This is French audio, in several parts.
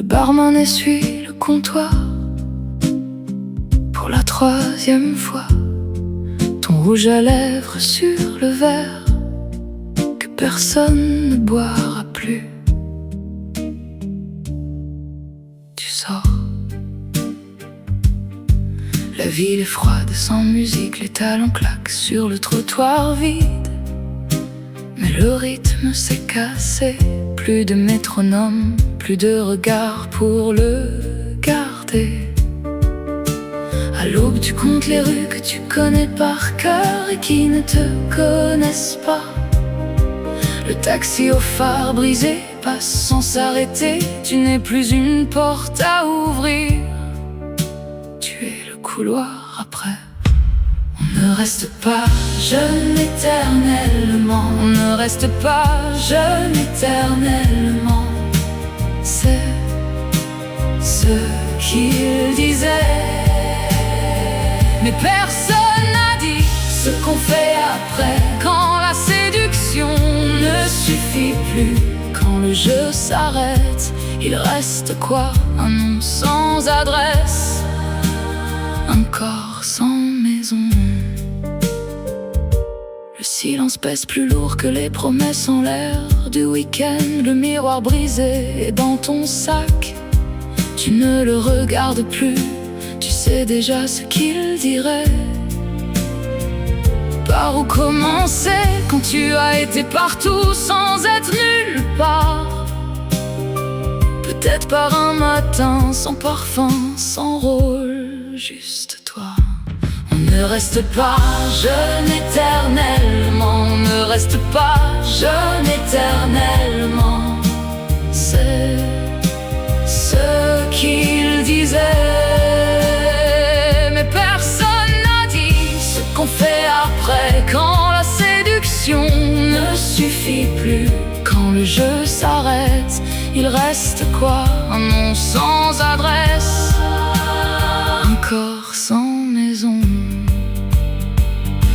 barman essuie le comptoir pour la troisième fois. Ton rouge à lèvres sur le verre que personne ne boira plus. Tu sors. La ville est froide, sans musique, les talons claquent sur le trottoir vide. Mais le rythme s'est cassé, plus de métronome, plus de regard pour le garder. À l'aube tu comptes les rues que tu connais par cœur et qui ne te connaissent pas. Le taxi au phare brisé passe sans s'arrêter, tu n'es plus une porte à ouvrir. Tu es le couloir après. On ne reste pas jeune éternellement, on ne reste pas jeune éternellement. C'est ce qu'il disait. Mais personne n'a dit ce qu'on fait après, quand la séduction ne suffit plus, quand le jeu s'arrête. Il reste quoi? Un nom sans adresse, un corps sans maison. Le silence pèse plus lourd que les promesses en l'air du week-end. Le miroir brisé est dans ton sac. Tu ne le regardes plus, tu sais déjà ce qu'il dirait. Par où commencer quand tu as été partout sans être nulle part? Peut-être par un matin sans parfum, sans rôle, juste toi. On ne reste pas jeune éternellement, on ne reste pas jeune éternellement. C'est ce qu'il disait. Mais personne n'a dit ce qu'on fait après, quand la séduction ne suffit plus, quand le jeu s'arrête. Il reste quoi? Un nom sans adresse, un corps sans maison.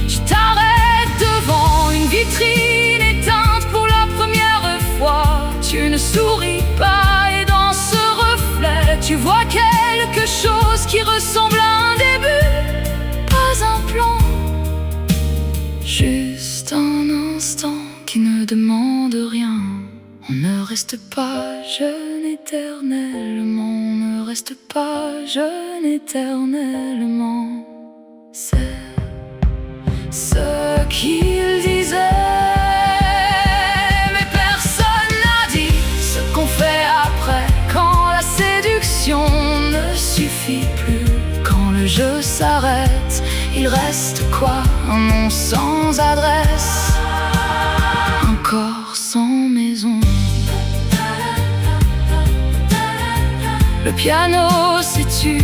Tu t'arrêtes devant une vitrine éteinte pour la première fois. Tu ne souris pas et dans ce reflet tu vois quelque chose qui ressemble à un début. Pas un plan, juste un instant qui ne demande rien. On ne reste pas jeune éternellement, on ne reste pas jeune éternellement. C'est ce qu'il disait. Mais personne n'a dit ce qu'on fait après, quand la séduction ne suffit plus, quand le jeu s'arrête. Il reste quoi? Un nom sans adresse, un corps sans maison. Le piano s'est-tu,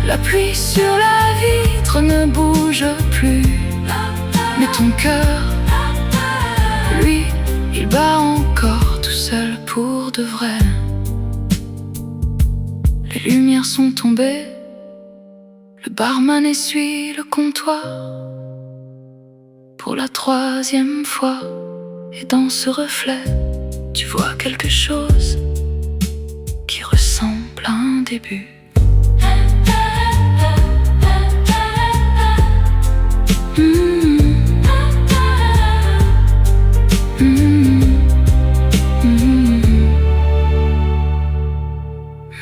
la pluie sur la vitre ne bouge plus. Mais ton cœur, lui, il bat encore tout seul pour de vrai. Les lumières sont tombées, le barman essuie le comptoir pour la troisième fois. Et dans ce reflet, tu vois quelque chose qui ressemble à un début.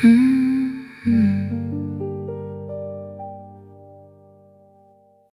Mm-hmm.